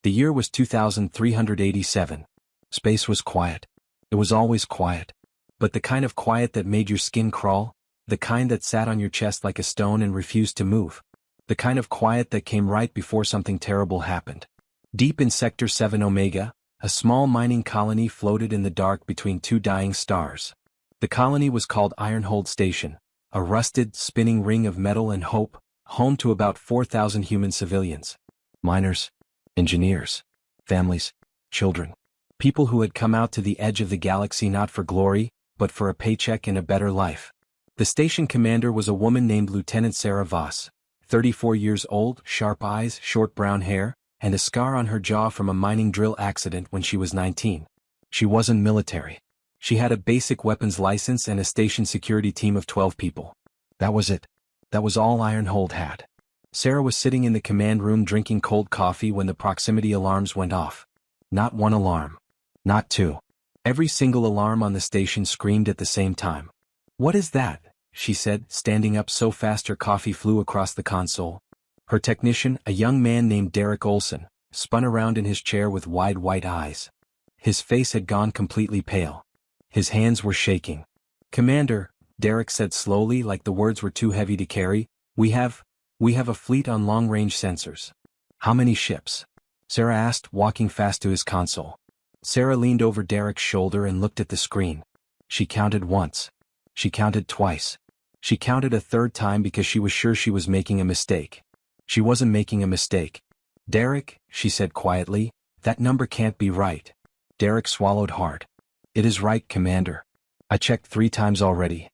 The year was 2387. Space was quiet. It was always quiet. But the kind of quiet that made your skin crawl, the kind that sat on your chest like a stone and refused to move. The kind of quiet that came right before something terrible happened. Deep in Sector 7 Omega, a small mining colony floated in the dark between two dying stars. The colony was called Ironhold Station, a rusted, spinning ring of metal and hope, home to about 4,000 human civilians. Miners, engineers, families, children. People who had come out to the edge of the galaxy not for glory, but for a paycheck and a better life. The station commander was a woman named Lieutenant Sarah Voss, 34 years old, sharp eyes, short brown hair, and a scar on her jaw from a mining drill accident when she was 19. She wasn't military. She had a basic weapons license and a station security team of 12 people. That was it. That was all Ironhold had. Sarah was sitting in the command room drinking cold coffee when the proximity alarms went off. Not one alarm. Not two. Every single alarm on the station screamed at the same time. "What is that?" she said, standing up so fast her coffee flew across the console. Her technician, a young man named Derek Olson, spun around in his chair with wide white eyes. His face had gone completely pale. His hands were shaking. "Commander," Derek said slowly like the words were too heavy to carry, we have a fleet on long-range sensors." "How many ships?" Sarah asked, walking fast to his console. Sarah leaned over Derek's shoulder and looked at the screen. She counted once. She counted twice. She counted a third time because she was sure she was making a mistake. She wasn't making a mistake. "Derek," she said quietly, "that number can't be right." Derek swallowed hard. "It is right, Commander. I checked 3 times already."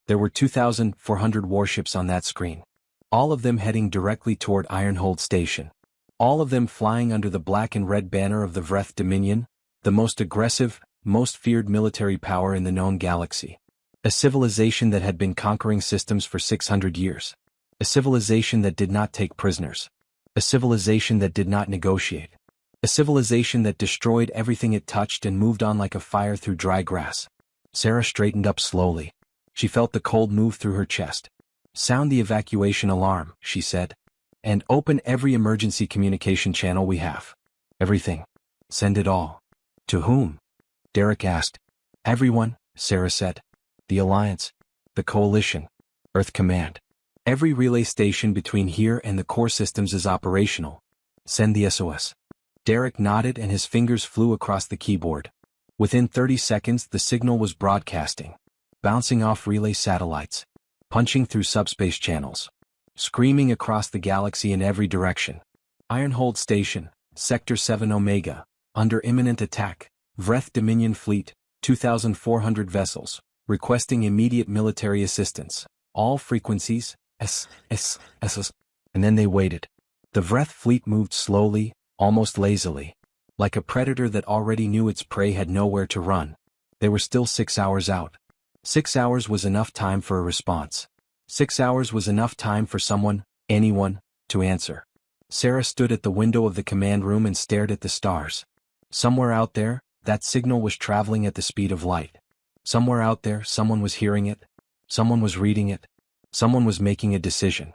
There were 2,400 warships on that screen. All of them heading directly toward Ironhold Station. All of them flying under the black and red banner of the Vreth Dominion, the most aggressive, most feared military power in the known galaxy. A civilization that had been conquering systems for 600 years. A civilization that did not take prisoners. A civilization that did not negotiate. A civilization that destroyed everything it touched and moved on like a fire through dry grass. Sarah straightened up slowly. She felt the cold move through her chest. "Sound the evacuation alarm," she said. "And open every emergency communication channel we have. Everything. Send it all." "To whom?" Derek asked. "Everyone," Sarah said. "The Alliance. The Coalition. Earth Command. Every relay station between here and the core systems is operational. Send the SOS." Derek nodded and his fingers flew across the keyboard. Within 30 seconds the signal was broadcasting. Bouncing off relay satellites. Punching through subspace channels. Screaming across the galaxy in every direction. "Ironhold Station, Sector 7 Omega, under imminent attack. Vreth Dominion Fleet, 2,400 vessels, requesting immediate military assistance. All frequencies, SOS." And then they waited. The Vreth fleet moved slowly, almost lazily. Like a predator that already knew its prey had nowhere to run. They were still 6 hours out. 6 hours was enough time for a response. 6 hours was enough time for someone, anyone, to answer. Sarah stood at the window of the command room and stared at the stars. Somewhere out there, that signal was traveling at the speed of light. Somewhere out there, someone was hearing it. Someone was reading it. Someone was making a decision.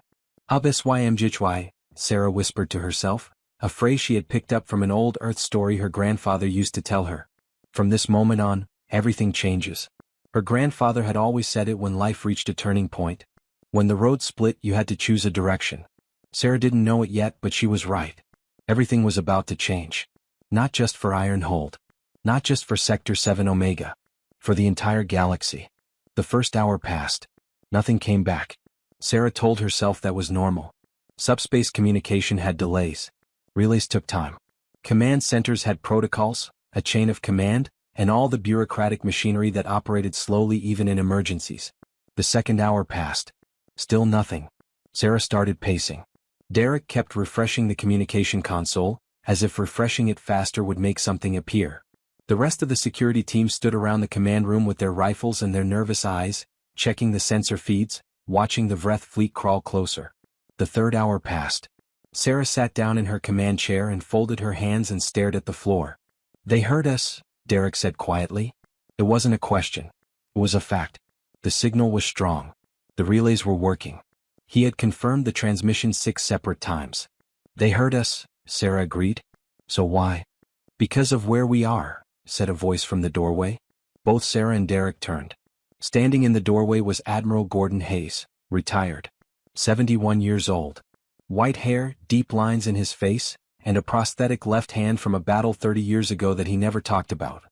HFY, Sarah whispered to herself, a phrase she had picked up from an old Earth story her grandfather used to tell her. From this moment on, everything changes. Her grandfather had always said it when life reached a turning point. When the road split, you had to choose a direction. Sarah didn't know it yet, but she was right. Everything was about to change. Not just for Ironhold. Not just for Sector 7 Omega. For the entire galaxy. The first hour passed. Nothing came back. Sarah told herself that was normal. Subspace communication had delays. Relays took time. Command centers had protocols, a chain of command, and all the bureaucratic machinery that operated slowly even in emergencies. The second hour passed. Still nothing. Sarah started pacing. Derek kept refreshing the communication console, as if refreshing it faster would make something appear. The rest of the security team stood around the command room with their rifles and their nervous eyes, checking the sensor feeds, watching the Vreth fleet crawl closer. The third hour passed. Sarah sat down in her command chair and folded her hands and stared at the floor. "They heard us," Derek said quietly. It wasn't a question. It was a fact. The signal was strong. The relays were working. He had confirmed the transmission 6 separate times. "They heard us," Sarah agreed. So why? Because of where we are, said a voice from the doorway. Both Sarah and Derek turned. Standing in the doorway was Admiral Gordon Hayes, retired. 71 years old. White hair, deep lines in his face, and a prosthetic left hand from a battle 30 years ago that he never talked about.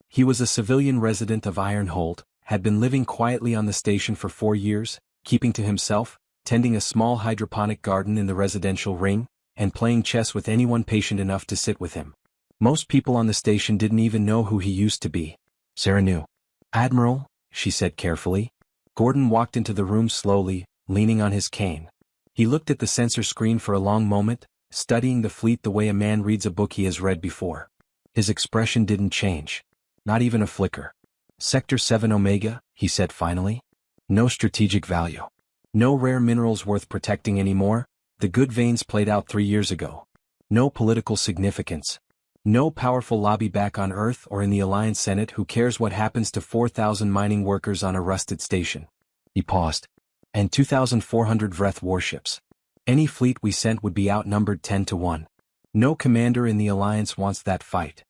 He was a civilian resident of Ironhold, had been living quietly on the station for 4 years, keeping to himself, tending a small hydroponic garden in the residential ring, and playing chess with anyone patient enough to sit with him. Most people on the station didn't even know who he used to be. Sarah knew. Admiral, she said carefully. Gordon walked into the room slowly, leaning on his cane. He looked at the sensor screen for a long moment, studying the fleet the way a man reads a book he has read before. His expression didn't change. Not even a flicker. Sector 7 Omega, he said finally. No strategic value. No rare minerals worth protecting anymore. The good veins played out 3 years ago. No political significance. No powerful lobby back on Earth or in the Alliance Senate who cares what happens to 4,000 mining workers on a rusted station. He paused. And 2,400 Vreth warships. Any fleet we sent would be outnumbered 10 to 1. No commander in the Alliance wants that fight.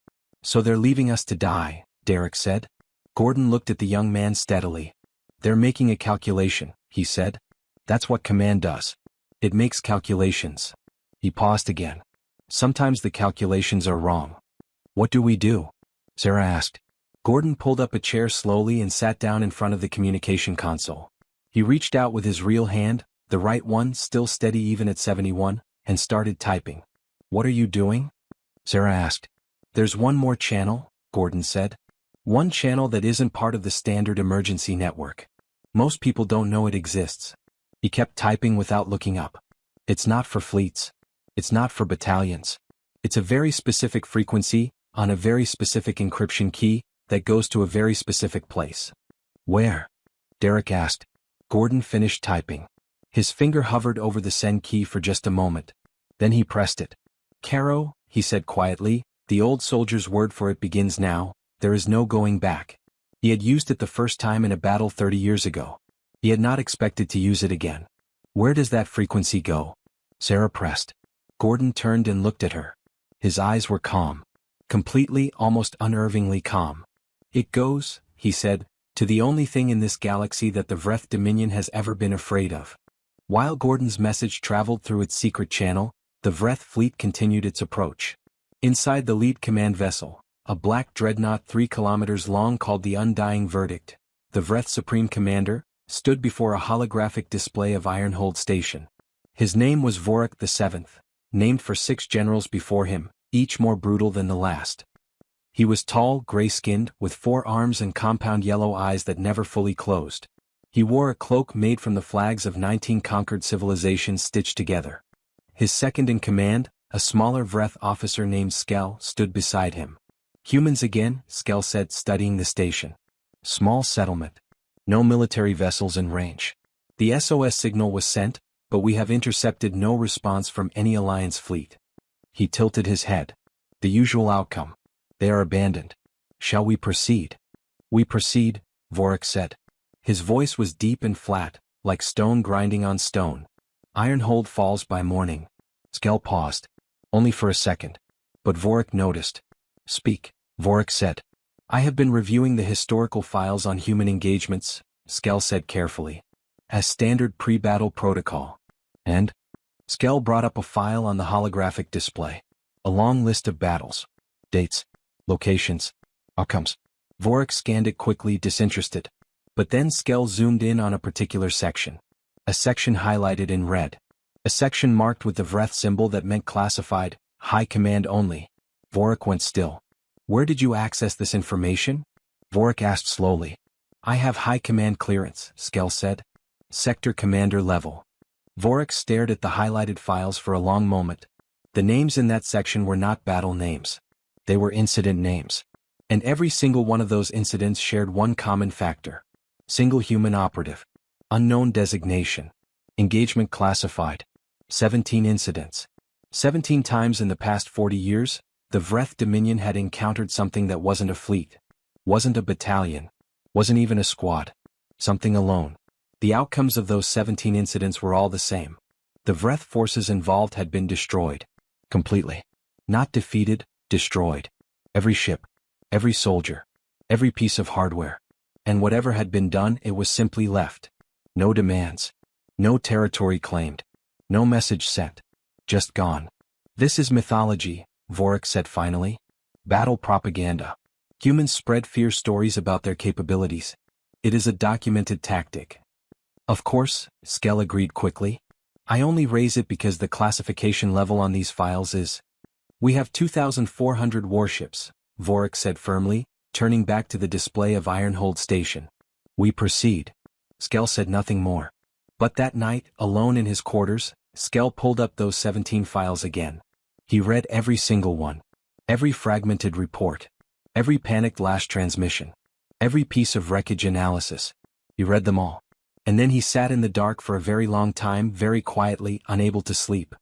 So they're leaving us to die, Derek said. Gordon looked at the young man steadily. They're making a calculation, he said. That's what command does. It makes calculations. He paused again. Sometimes the calculations are wrong. What do we do? Sarah asked. Gordon pulled up a chair slowly and sat down in front of the communication console. He reached out with his real hand, the right one still steady even at 71, and started typing. What are you doing? Sarah asked. There's one more channel, Gordon said. One channel that isn't part of the standard emergency network. Most people don't know it exists. He kept typing without looking up. It's not for fleets. It's not for battalions. It's a very specific frequency, on a very specific encryption key, that goes to a very specific place. Where? Derek asked. Gordon finished typing. His finger hovered over the send key for just a moment. Then he pressed it. Caro, he said quietly, the old soldier's word for it begins now, there is no going back. He had used it the first time in a battle 30 years ago. He had not expected to use it again. Where does that frequency go? Sarah pressed. Gordon turned and looked at her. His eyes were calm. Completely, almost unnervingly calm. It goes, he said, to the only thing in this galaxy that the Vreth Dominion has ever been afraid of. While Gordon's message traveled through its secret channel, the Vreth fleet continued its approach. Inside the lead command vessel, a black dreadnought 3 kilometers long called the Undying Verdict, the Vreth Supreme Commander, stood before a holographic display of Ironhold Station. His name was Vorik VII, named for 6 generals before him, each more brutal than the last. He was tall, gray-skinned, with 4 arms and compound yellow eyes that never fully closed. He wore a cloak made from the flags of 19 conquered civilizations stitched together. His second-in-command, a smaller Vreth officer named Skell, stood beside him. Humans again, Skell said, studying the station. Small settlement. No military vessels in range. The SOS signal was sent, but we have intercepted no response from any Alliance fleet. He tilted his head. The usual outcome. They are abandoned. Shall we proceed? We proceed, Vorik said. His voice was deep and flat, like stone grinding on stone. Ironhold falls by morning. Skell paused. Only for a second. But Vorik noticed. Speak, Vorik said. I have been reviewing the historical files on human engagements, Skell said carefully. As standard pre-battle protocol. And? Skell brought up a file on the holographic display. A long list of battles. Dates. Locations. Outcomes. Vorik scanned it quickly, disinterested. But then Skell zoomed in on a particular section. A section highlighted in red. A section marked with the Vreth symbol that meant classified, high command only. Vorik went still. Where did you access this information? Vorik asked slowly. I have high command clearance, Skell said. Sector commander level. Vorik stared at the highlighted files for a long moment. The names in that section were not battle names. They were incident names. And every single one of those incidents shared one common factor. Single human operative. Unknown designation. Engagement classified. 17 incidents. 17 times in the past 40 years, the Vreth Dominion had encountered something that wasn't a fleet. Wasn't a battalion. Wasn't even a squad. Something alone. The outcomes of those 17 incidents were all the same. The Vreth forces involved had been destroyed. Completely. Not defeated, destroyed. Every ship. Every soldier. Every piece of hardware. And whatever had been done, it was simply left. No demands. No territory claimed. No message sent. Just gone. This is mythology, Vorik said finally. Battle propaganda. Humans spread fear stories about their capabilities. It is a documented tactic. Of course, Skell agreed quickly. I only raise it because the classification level on these files is. We have 2,400 warships, Vorik said firmly, turning back to the display of Ironhold Station. We proceed. Skell said nothing more. But that night, alone in his quarters, Skell pulled up those 17 files again. He read every single one. Every fragmented report. Every panicked last transmission. Every piece of wreckage analysis. He read them all. And then he sat in the dark for a very long time, very quietly, unable to sleep.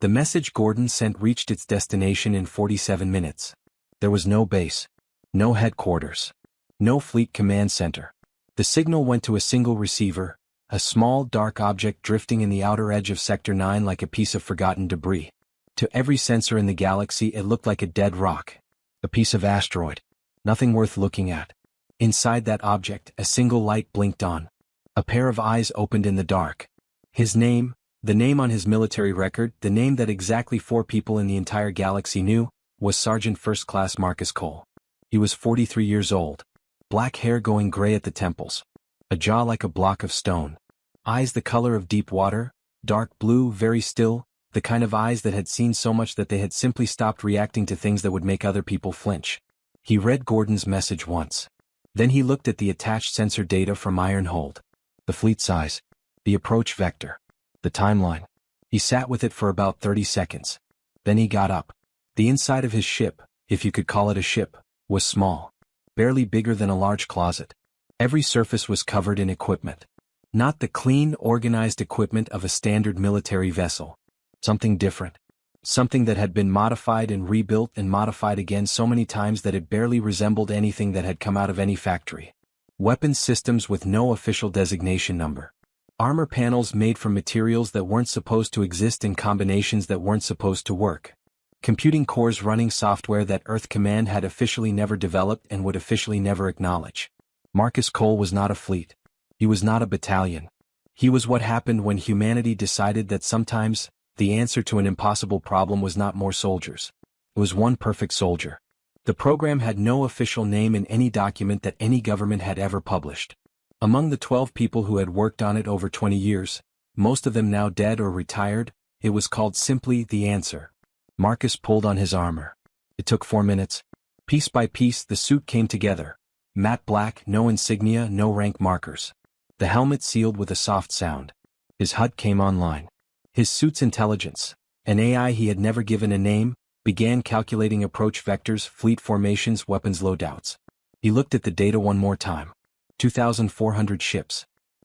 The message Gordon sent reached its destination in 47 minutes. There was no base. No headquarters. No fleet command center. The signal went to a single receiver, a small dark object drifting in the outer edge of Sector 9 like a piece of forgotten debris. To every sensor in the galaxy it looked like a dead rock. A piece of asteroid. Nothing worth looking at. Inside that object, a single light blinked on. A pair of eyes opened in the dark. His name, the name on his military record, the name that exactly 4 people in the entire galaxy knew, was Sergeant First Class Marcus Cole. He was 43 years old. Black hair going gray at the temples. A jaw like a block of stone. Eyes the color of deep water, dark blue, very still, the kind of eyes that had seen so much that they had simply stopped reacting to things that would make other people flinch. He read Gordon's message once. Then he looked at the attached sensor data from Ironhold. The fleet size. The approach vector. The timeline. He sat with it for about 30 seconds. Then he got up. The inside of his ship, if you could call it a ship, was small. Barely bigger than a large closet. Every surface was covered in equipment. Not the clean, organized equipment of a standard military vessel. Something different. Something that had been modified and rebuilt and modified again so many times that it barely resembled anything that had come out of any factory. Weapons systems with no official designation number. Armor panels made from materials that weren't supposed to exist in combinations that weren't supposed to work. Computing cores running software that Earth Command had officially never developed and would officially never acknowledge. Marcus Cole was not a fleet. He was not a battalion. He was what happened when humanity decided that sometimes, the answer to an impossible problem was not more soldiers. It was one perfect soldier. The program had no official name in any document that any government had ever published. Among the 12 people who had worked on it over 20 years, most of them now dead or retired, it was called simply The Answer. Marcus pulled on his armor. It took 4 minutes. Piece by piece the suit came together. Matte black, no insignia, no rank markers. The helmet sealed with a soft sound. His HUD came online. His suit's intelligence, an AI he had never given a name, began calculating approach vectors, fleet formations, weapons loadouts. He looked at the data one more time. 2,400 ships.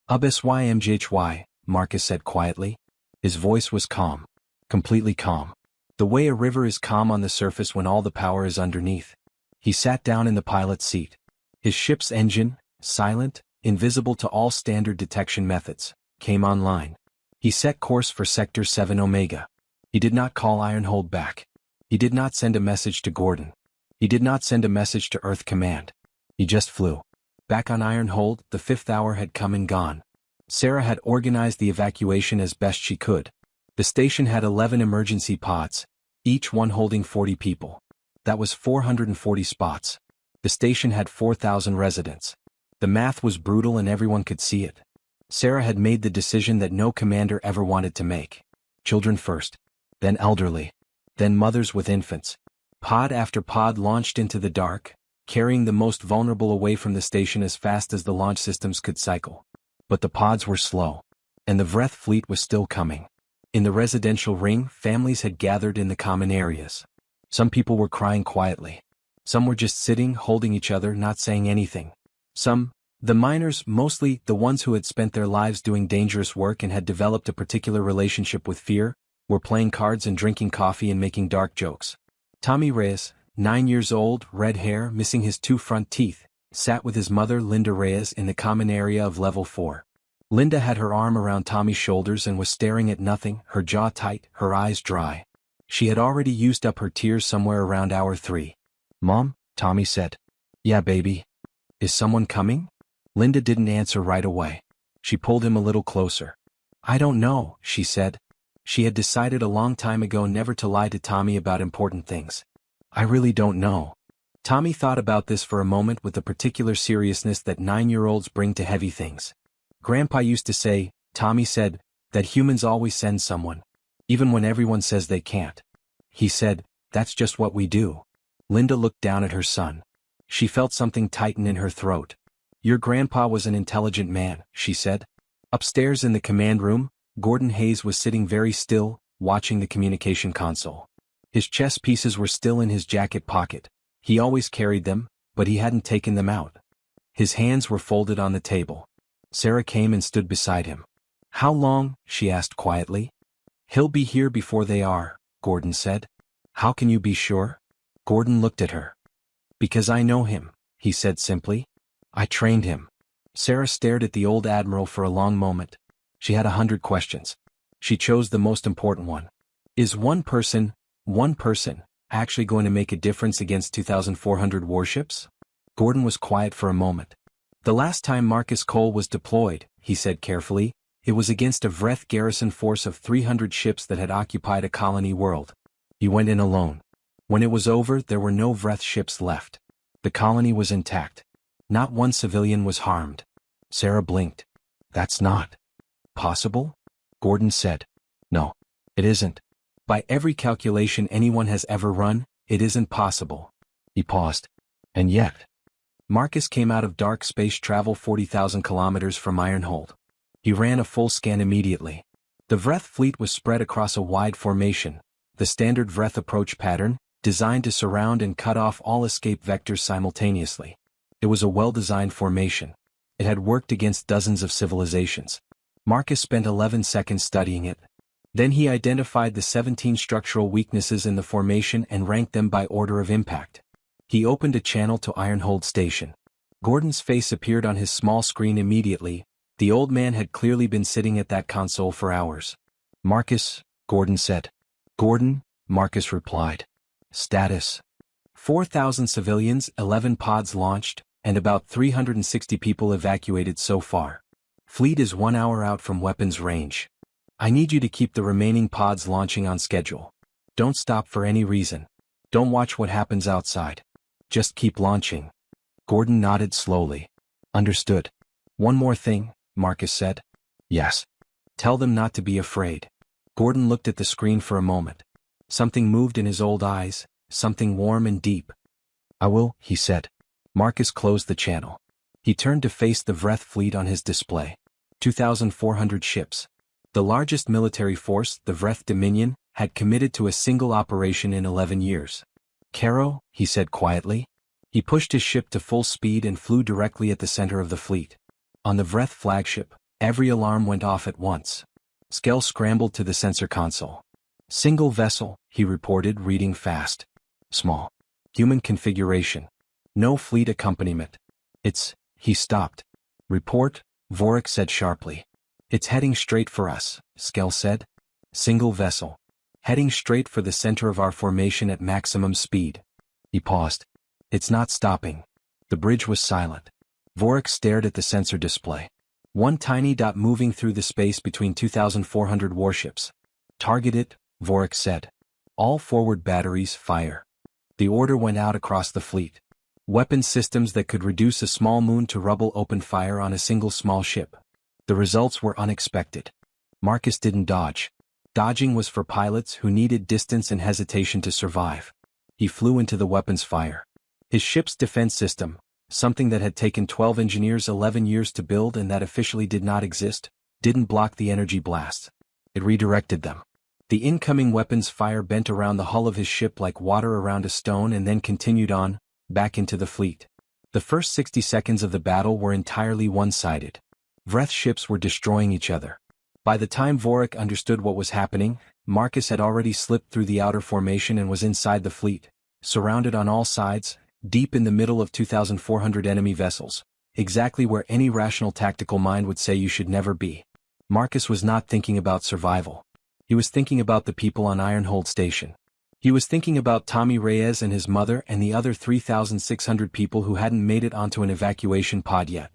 HFY, Marcus said quietly. His voice was calm. Completely calm. The way a river is calm on the surface when all the power is underneath. He sat down in the pilot's seat. His ship's engine, silent, invisible to all standard detection methods, came online. He set course for Sector 7 Omega. He did not call Ironhold back. He did not send a message to Gordon. He did not send a message to Earth Command. He just flew. Back on Ironhold, the 5th hour had come and gone. Sarah had organized the evacuation as best she could. The station had 11 emergency pods, each one holding 40 people. That was 440 spots. The station had 4,000 residents. The math was brutal and everyone could see it. Sarah had made the decision that no commander ever wanted to make. Children first. Then elderly. Then mothers with infants. Pod after pod launched into the dark, carrying the most vulnerable away from the station as fast as the launch systems could cycle. But the pods were slow. And the Vreth fleet was still coming. In the residential ring, families had gathered in the common areas. Some people were crying quietly. Some were just sitting, holding each other, not saying anything. Some, the miners, mostly the ones who had spent their lives doing dangerous work and had developed a particular relationship with fear, were playing cards and drinking coffee and making dark jokes. Tommy Reyes, 9 years old, red hair, missing his 2 front teeth, sat with his mother Linda Reyes in the common area of Level 4. Linda had her arm around Tommy's shoulders and was staring at nothing, her jaw tight, her eyes dry. She had already used up her tears somewhere around hour 3. "Mom," Tommy said. "Yeah, baby. Is someone coming?" Linda didn't answer right away. She pulled him a little closer. "I don't know," she said. She had decided a long time ago never to lie to Tommy about important things. "I really don't know." Tommy thought about this for a moment with the particular seriousness that 9-year-olds bring to heavy things. Grandpa used to say, Tommy said, that humans always send someone. Even when everyone says they can't. He said, "That's just what we do." Linda looked down at her son. She felt something tighten in her throat. "Your grandpa was an intelligent man," she said. Upstairs in the command room, Gordon Hayes was sitting very still, watching the communication console. His chess pieces were still in his jacket pocket. He always carried them, but he hadn't taken them out. His hands were folded on the table. Sarah came and stood beside him. "How long?" she asked quietly. "He'll be here before they are," Gordon said. "How can you be sure?" Gordon looked at her. "Because I know him," he said simply. "I trained him." Sarah stared at the old admiral for a long moment. She had 100 questions. She chose the most important one. Is one person, actually going to make a difference against 2,400 warships? Gordon was quiet for a moment. "The last time Marcus Cole was deployed," he said carefully, "it was against a Vreth garrison force of 300 ships that had occupied a colony world. He went in alone. When it was over, there were no Vreth ships left. The colony was intact. Not one civilian was harmed." Sarah blinked. "That's not possible?" Gordon said. "No, it isn't. By every calculation anyone has ever run, it isn't possible." He paused. "And yet." Marcus came out of dark space travel 40,000 kilometers from Ironhold. He ran a full scan immediately. The Vreth fleet was spread across a wide formation, the standard Vreth approach pattern, designed to surround and cut off all escape vectors simultaneously. It was a well-designed formation. It had worked against dozens of civilizations. Marcus spent 11 seconds studying it. Then he identified the 17 structural weaknesses in the formation and ranked them by order of impact. He opened a channel to Ironhold Station. Gordon's face appeared on his small screen immediately. The old man had clearly been sitting at that console for hours. "Marcus," Gordon said. "Gordon," Marcus replied. "Status. 4,000 civilians, 11 pods launched, and about 360 people evacuated so far. Fleet is 1 hour out from weapons range. I need you to keep the remaining pods launching on schedule. Don't stop for any reason. Don't watch what happens outside. Just keep launching." Gordon nodded slowly. "Understood. One more thing," Marcus said. "Yes. Tell them not to be afraid." Gordon looked at the screen for a moment. Something moved in his old eyes, something warm and deep. "I will," he said. Marcus closed the channel. He turned to face the Vreth fleet on his display. 2,400 ships. The largest military force, the Vreth Dominion, had committed to a single operation in 11 years. "Caro," he said quietly. He pushed his ship to full speed and flew directly at the center of the fleet. On the Vreth flagship, every alarm went off at once. Skell scrambled to the sensor console. "Single vessel," he reported, reading fast. "Small. Human configuration. No fleet accompaniment. He stopped. "Report," Vorik said sharply. "It's heading straight for us," Skell said. "Single vessel. Heading straight for the center of our formation at maximum speed." He paused. "It's not stopping." The bridge was silent. Vorik stared at the sensor display. One tiny dot moving through the space between 2,400 warships. "Target it," Vorik said. "All forward batteries, fire." The order went out across the fleet. Weapon systems that could reduce a small moon to rubble opened fire on a single small ship. The results were unexpected. Marcus didn't dodge. Dodging was for pilots who needed distance and hesitation to survive. He flew into the weapons fire. His ship's defense system, something that had taken 12 engineers 11 years to build and that officially did not exist, didn't block the energy blasts. It redirected them. The incoming weapons fire bent around the hull of his ship like water around a stone and then continued on, back into the fleet. The first 60 seconds of the battle were entirely one-sided. Vreth ships were destroying each other. By the time Vorik understood what was happening, Marcus had already slipped through the outer formation and was inside the fleet, surrounded on all sides, deep in the middle of 2,400 enemy vessels, exactly where any rational tactical mind would say you should never be. Marcus was not thinking about survival. He was thinking about the people on Ironhold Station. He was thinking about Tommy Reyes and his mother and the other 3,600 people who hadn't made it onto an evacuation pod yet.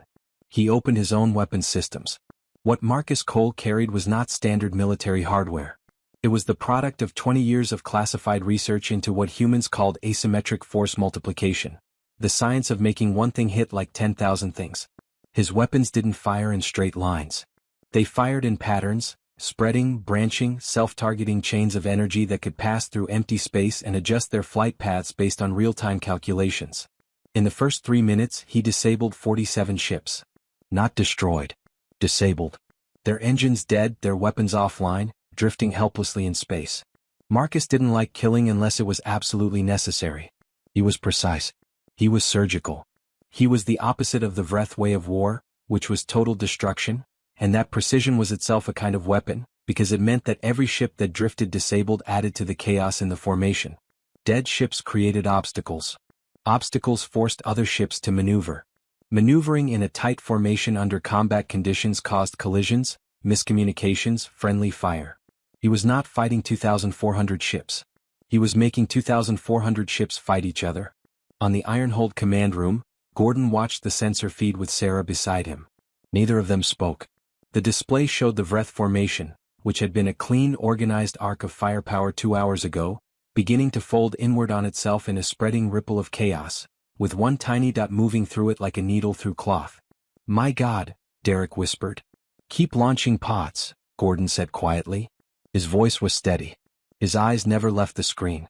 He opened his own weapons systems. What Marcus Cole carried was not standard military hardware. It was the product of 20 years of classified research into what humans called asymmetric force multiplication, the science of making one thing hit like 10,000 things. His weapons didn't fire in straight lines. They fired in patterns, spreading, branching, self-targeting chains of energy that could pass through empty space and adjust their flight paths based on real-time calculations. In the first 3 minutes, he disabled 47 ships. Not destroyed. Disabled. Their engines dead, their weapons offline, drifting helplessly in space. Marcus didn't like killing unless it was absolutely necessary. He was precise. He was surgical. He was the opposite of the Vreth way of war, which was total destruction, and that precision was itself a kind of weapon, because it meant that every ship that drifted disabled added to the chaos in the formation. Dead ships created obstacles. Obstacles forced other ships to maneuver. Maneuvering in a tight formation under combat conditions caused collisions, miscommunications, friendly fire. He was not fighting 2,400 ships. He was making 2,400 ships fight each other. On the Ironhold command room, Gordon watched the sensor feed with Sarah beside him. Neither of them spoke. The display showed the Vreth formation, which had been a clean, organized arc of firepower 2 hours ago, beginning to fold inward on itself in a spreading ripple of chaos, with one tiny dot moving through it like a needle through cloth. "My God," Derek whispered. "Keep launching pods," Gordon said quietly. His voice was steady. His eyes never left the screen.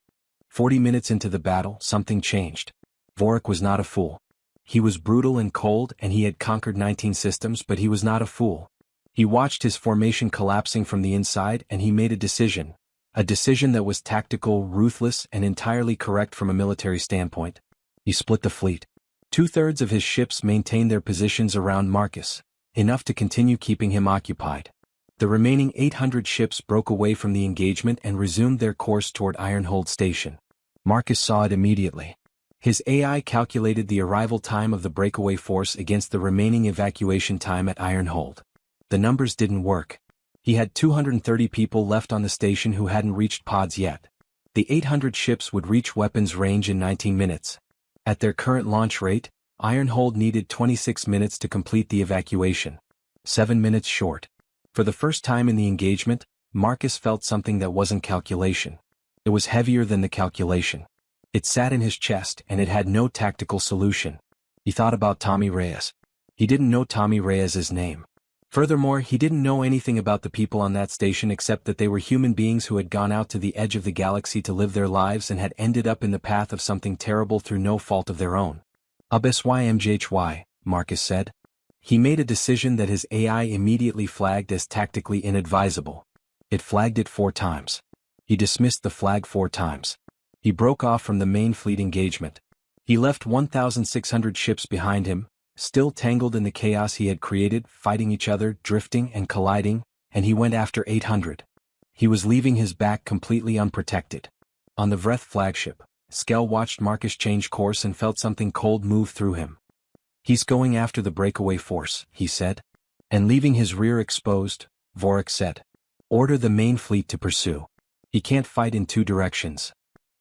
40 minutes into the battle, something changed. Vorik was not a fool. He was brutal and cold, and he had conquered 19 systems, but he was not a fool. He watched his formation collapsing from the inside, and he made a decision that was tactical, ruthless, and entirely correct from a military standpoint. He split the fleet. 2/3 of his ships maintained their positions around Marcus, enough to continue keeping him occupied. The remaining 800 ships broke away from the engagement and resumed their course toward Ironhold Station. Marcus saw it immediately. His AI calculated the arrival time of the breakaway force against the remaining evacuation time at Ironhold. The numbers didn't work. He had 230 people left on the station who hadn't reached pods yet. The 800 ships would reach weapons range in 19 minutes. At their current launch rate, Ironhold needed 26 minutes to complete the evacuation. 7 minutes short. For the first time in the engagement, Marcus felt something that wasn't calculation. It was heavier than the calculation. It sat in his chest and it had no tactical solution. He thought about Tommy Reyes. He didn't know Tommy Reyes's name. Furthermore, he didn't know anything about the people on that station except that they were human beings who had gone out to the edge of the galaxy to live their lives and had ended up in the path of something terrible through no fault of their own. SCI-FI, Marcus said. He made a decision that his AI immediately flagged as tactically inadvisable. It flagged it 4 times. He dismissed the flag 4 times. He broke off from the main fleet engagement. He left 1,600 ships behind him, still tangled in the chaos he had created, fighting each other, drifting and colliding, and he went after 800. He was leaving his back completely unprotected. On the Vreth flagship, Skell watched Marcus change course and felt something cold move through him. "He's going after the breakaway force," he said. "And leaving his rear exposed," Vorik said. "Order the main fleet to pursue. He can't fight in 2 directions."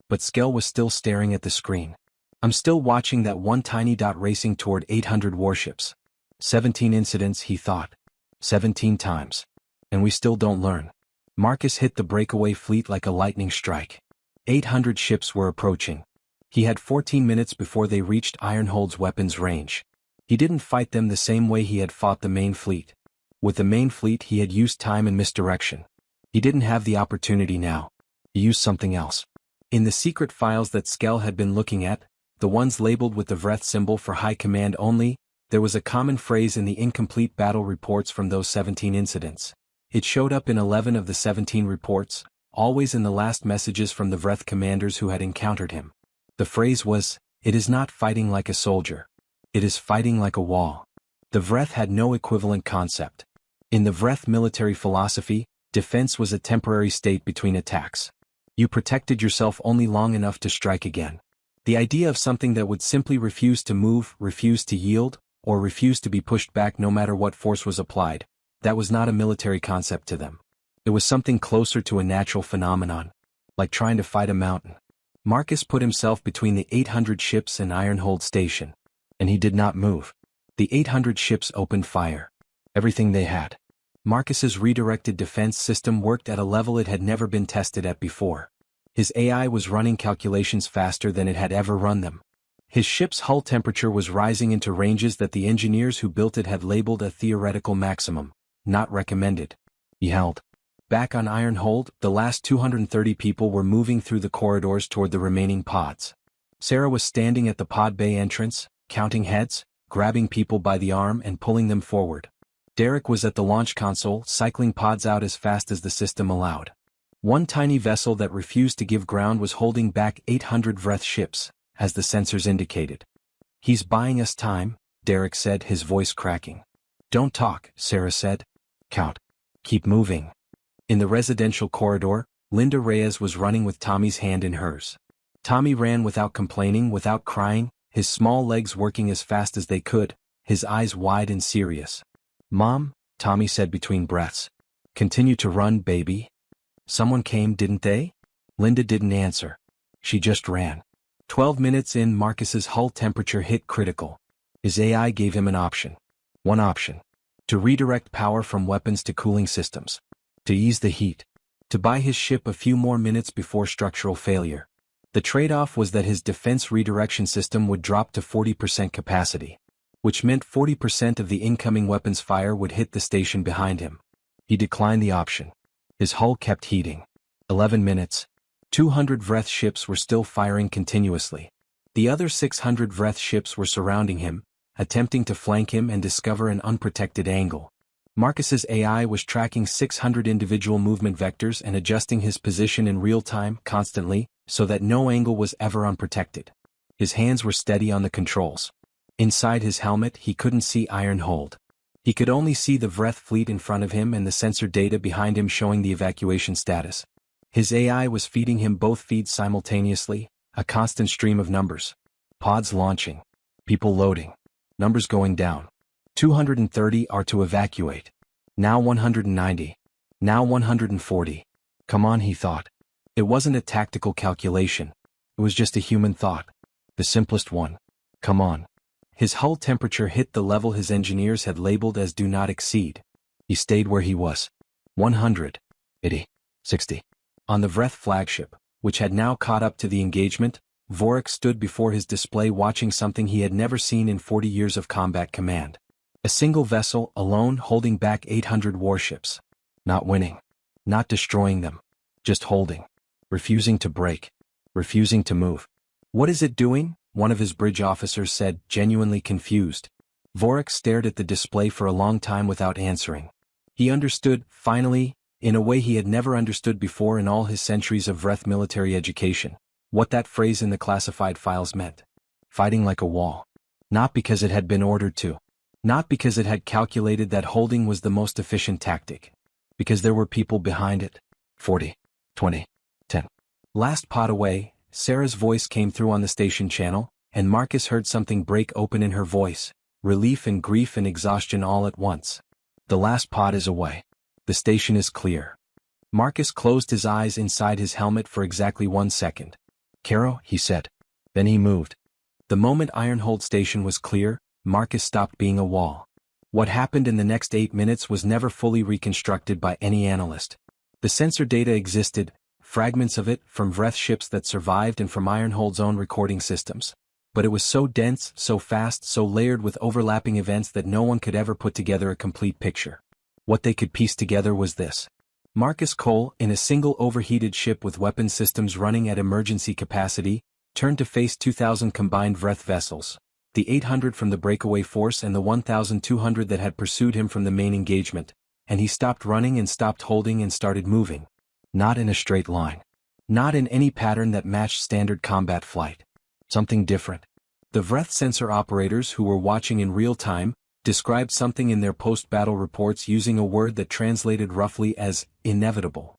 But Skell was still staring at the screen. "I'm still watching that one tiny dot racing toward 800 warships. 17 incidents," he thought. 17 times. And we still don't learn. Marcus hit the breakaway fleet like a lightning strike. 800 ships were approaching. He had 14 minutes before they reached Ironhold's weapons range. He didn't fight them the same way he had fought the main fleet. With the main fleet he had used time and misdirection. He didn't have the opportunity now. He used something else. In the secret files that Skell had been looking at, the ones labeled with the Vreth symbol for high command only, there was a common phrase in the incomplete battle reports from those 17 incidents. It showed up in 11 of the 17 reports, always in the last messages from the Vreth commanders who had encountered him. The phrase was, "It is not fighting like a soldier. It is fighting like a wall." The Vreth had no equivalent concept. In the Vreth military philosophy, defense was a temporary state between attacks. You protected yourself only long enough to strike again. The idea of something that would simply refuse to move, refuse to yield, or refuse to be pushed back no matter what force was applied, that was not a military concept to them. It was something closer to a natural phenomenon. like trying to fight a mountain. Marcus put himself between the 800 ships and Ironhold Station. And he did not move. The 800 ships opened fire. Everything they had. Marcus's redirected defense system worked at a level it had never been tested at before. His AI was running calculations faster than it had ever run them. His ship's hull temperature was rising into ranges that the engineers who built it had labeled a theoretical maximum, not recommended. He held. Back on Ironhold, the last 230 people were moving through the corridors toward the remaining pods. Sarah was standing at the pod bay entrance, counting heads, grabbing people by the arm and pulling them forward. Derek was at the launch console, cycling pods out as fast as the system allowed. One tiny vessel that refused to give ground was holding back 800 Vreth ships, as the sensors indicated. "He's buying us time," Derek said, his voice cracking. "Don't talk," Sarah said. "Count. Keep moving." In the residential corridor, Linda Reyes was running with Tommy's hand in hers. Tommy ran without complaining, without crying, his small legs working as fast as they could, his eyes wide and serious. "Mom," Tommy said between breaths. "Continue to run, baby." "Someone came, didn't they?" Linda didn't answer. She just ran. 12 minutes in, Marcus's hull temperature hit critical. His AI gave him an option. One option. To redirect power from weapons to cooling systems. To ease the heat. To buy his ship a few more minutes before structural failure. The trade-off was that his defense redirection system would drop to 40% capacity, which meant 40% of the incoming weapons fire would hit the station behind him. He declined the option. His hull kept heating. 11 minutes. 200 Vreth ships were still firing continuously. The other 600 Vreth ships were surrounding him, attempting to flank him and discover an unprotected angle. Marcus's AI was tracking 600 individual movement vectors and adjusting his position in real time, constantly, so that no angle was ever unprotected. His hands were steady on the controls. Inside his helmet, he couldn't see Ironhold. He could only see the Vreth fleet in front of him and the sensor data behind him showing the evacuation status. His AI was feeding him both feeds simultaneously, a constant stream of numbers. Pods launching. People loading. Numbers going down. 230 are to evacuate. Now 190. Now 140. Come on, he thought. It wasn't a tactical calculation. It was just a human thought. The simplest one. Come on. His hull temperature hit the level his engineers had labeled as do not exceed. He stayed where he was. 100. 80. 60. On the Vreth flagship, which had now caught up to the engagement, Vorik stood before his display watching something he had never seen in 40 years of combat command. A single vessel, alone, holding back 800 warships. Not winning. Not destroying them. Just holding. Refusing to break. Refusing to move. "What is it doing?" one of his bridge officers said, genuinely confused. Vorik stared at the display for a long time without answering. He understood, finally, in a way he had never understood before in all his centuries of Vreth military education, what that phrase in the classified files meant. Fighting like a wall. Not because it had been ordered to. Not because it had calculated that holding was the most efficient tactic. Because there were people behind it. 40. 20. 10. Last pod away, Sarah's voice came through on the station channel, and Marcus heard something break open in her voice, relief and grief and exhaustion all at once. "The last pod is away. The station is clear." Marcus closed his eyes inside his helmet for exactly 1 second. "Caro," he said. Then he moved. The moment Ironhold Station was clear, Marcus stopped being a wall. What happened in the next 8 minutes was never fully reconstructed by any analyst. The sensor data existed, fragments of it, from Vreth ships that survived and from Ironhold's own recording systems. But it was so dense, so fast, so layered with overlapping events that no one could ever put together a complete picture. What they could piece together was this. Marcus Cole, in a single overheated ship with weapon systems running at emergency capacity, turned to face 2,000 combined Vreth vessels, the 800 from the breakaway force and the 1,200 that had pursued him from the main engagement, and he stopped running and stopped holding and started moving. Not in a straight line. Not in any pattern that matched standard combat flight. Something different. The Vreth sensor operators who were watching in real time described something in their post-battle reports using a word that translated roughly as inevitable.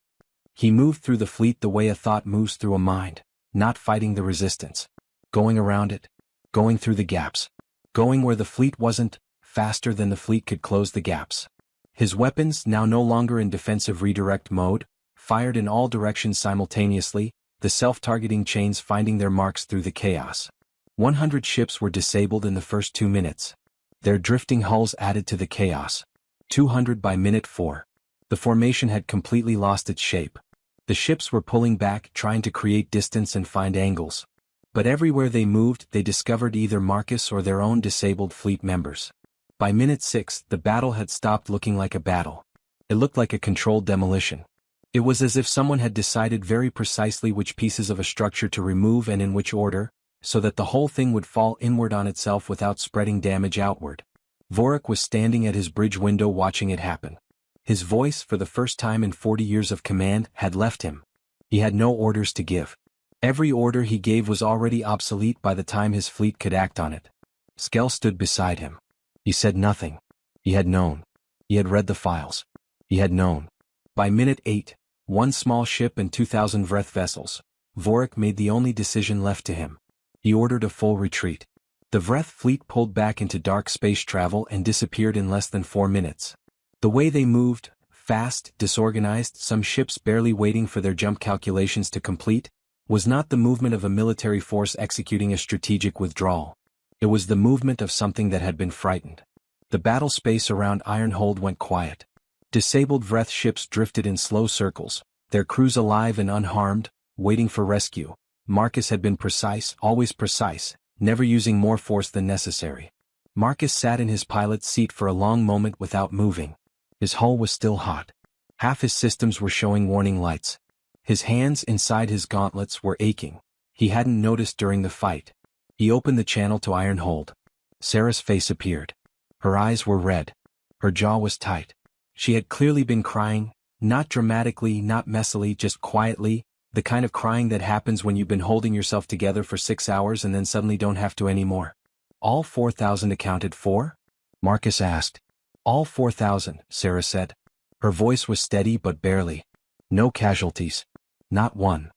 He moved through the fleet the way a thought moves through a mind, not fighting the resistance. Going around it. Going through the gaps. Going where the fleet wasn't, faster than the fleet could close the gaps. His weapons, now no longer in defensive redirect mode, fired in all directions simultaneously, the self-targeting chains finding their marks through the chaos. 100 ships were disabled in the first 2 minutes. Their drifting hulls added to the chaos. 200 by minute 4. The formation had completely lost its shape. The ships were pulling back, trying to create distance and find angles. But everywhere they moved, they discovered either Marcus or their own disabled fleet members. By minute 6, the battle had stopped looking like a battle. It looked like a controlled demolition. It was as if someone had decided very precisely which pieces of a structure to remove and in which order, so that the whole thing would fall inward on itself without spreading damage outward. Vorik was standing at his bridge window watching it happen. His voice, for the first time in 40 years of command, had left him. He had no orders to give. Every order he gave was already obsolete by the time his fleet could act on it. Skell stood beside him. He said nothing. He had known. He had read the files. He had known. By minute 8, 1 small ship and 2,000 Vreth vessels, Vorik made the only decision left to him. He ordered a full retreat. The Vreth fleet pulled back into dark space travel and disappeared in less than 4 minutes. The way they moved, fast, disorganized, some ships barely waiting for their jump calculations to complete, was not the movement of a military force executing a strategic withdrawal. It was the movement of something that had been frightened. The battle space around Ironhold went quiet. Disabled Vreth ships drifted in slow circles, their crews alive and unharmed, waiting for rescue. Marcus had been precise, always precise, never using more force than necessary. Marcus sat in his pilot's seat for a long moment without moving. His hull was still hot. Half his systems were showing warning lights. His hands inside his gauntlets were aching. He hadn't noticed during the fight. He opened the channel to Ironhold. Sarah's face appeared. Her eyes were red. Her jaw was tight. She had clearly been crying, not dramatically, not messily, just quietly, the kind of crying that happens when you've been holding yourself together for 6 hours and then suddenly don't have to anymore. All 4,000 accounted for? Marcus asked. All 4,000, Sarah said. Her voice was steady but barely. No casualties. Not one.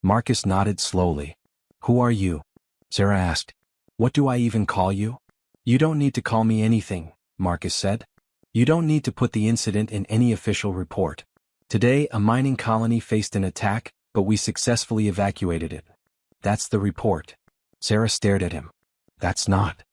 Marcus nodded slowly. Who are you? Sarah asked. What do I even call you? You don't need to call me anything, Marcus said. You don't need to put the incident in any official report. Today, a mining colony faced an attack, but we successfully evacuated it. That's the report. Sarah stared at him. That's not.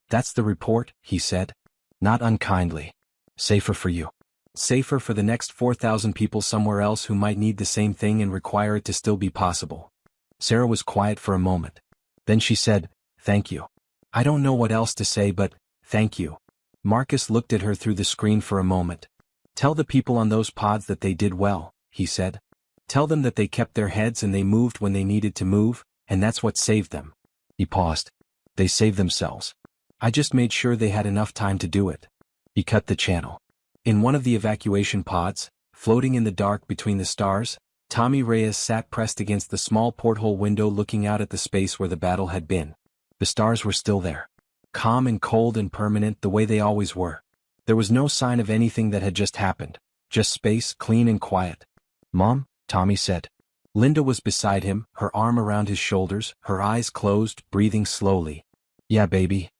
That's the report, he said. Not unkindly. Safer for you. Safer for the next 4,000 people somewhere else who might need the same thing and require it to still be possible. Sarah was quiet for a moment. Then she said, Thank you. I don't know what else to say but, thank you. Marcus looked at her through the screen for a moment. Tell the people on those pods that they did well, he said. Tell them that they kept their heads and they moved when they needed to move, and that's what saved them. He paused. They saved themselves. I just made sure they had enough time to do it. He cut the channel. In one of the evacuation pods, floating in the dark between the stars, Tommy Reyes sat pressed against the small porthole window looking out at the space where the battle had been. The stars were still there. Calm and cold and permanent the way they always were. There was no sign of anything that had just happened. Just space, clean and quiet. Mom, Tommy said. Linda was beside him, her arm around his shoulders, her eyes closed, breathing slowly. Yeah, baby.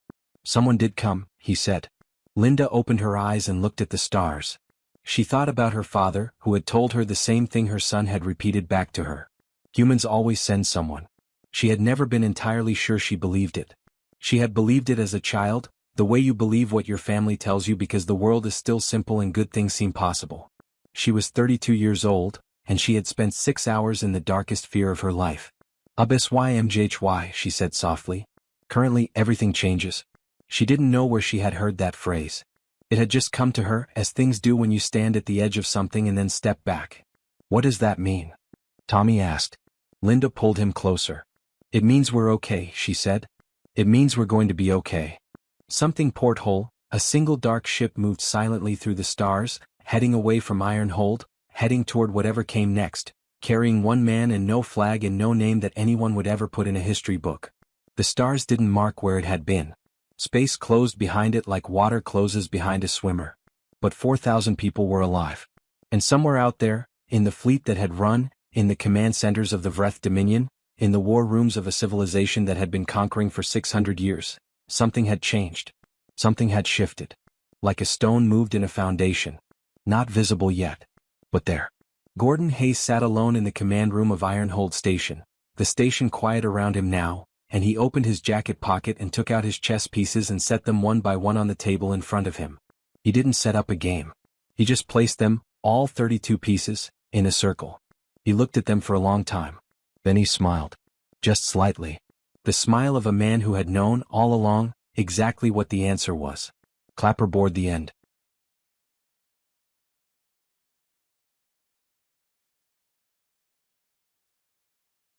Someone did come, he said. Linda opened her eyes and looked at the stars. She thought about her father, who had told her the same thing her son had repeated back to her. Humans always send someone. She had never been entirely sure she believed it. She had believed it as a child, the way you believe what your family tells you because the world is still simple and good things seem possible. She was 32 years old, and she had spent 6 hours in the darkest fear of her life. SYMJHY, she said softly. Currently, everything changes. She didn't know where she had heard that phrase. It had just come to her, as things do when you stand at the edge of something and then step back. What does that mean? Tommy asked. Linda pulled him closer. It means we're okay, she said. It means we're going to be okay. Something porthole, a single dark ship moved silently through the stars, heading away from Ironhold, heading toward whatever came next, carrying one man and no flag and no name that anyone would ever put in a history book. The stars didn't mark where it had been. Space closed behind it like water closes behind a swimmer. But 4,000 people were alive. And somewhere out there, in the fleet that had run, in the command centers of the Vreth Dominion, in the war rooms of a civilization that had been conquering for 600 years, something had changed. Something had shifted. Like a stone moved in a foundation. Not visible yet. But there. Gordon Hayes sat alone in the command room of Ironhold Station, the station quiet around him now, and he opened his jacket pocket and took out his chess pieces and set them one by one on the table in front of him. He didn't set up a game. He just placed them, all 32 pieces, in a circle. He looked at them for a long time. Then he smiled. Just slightly. The smile of a man who had known, all along, exactly what the answer was. Clapperboard the end.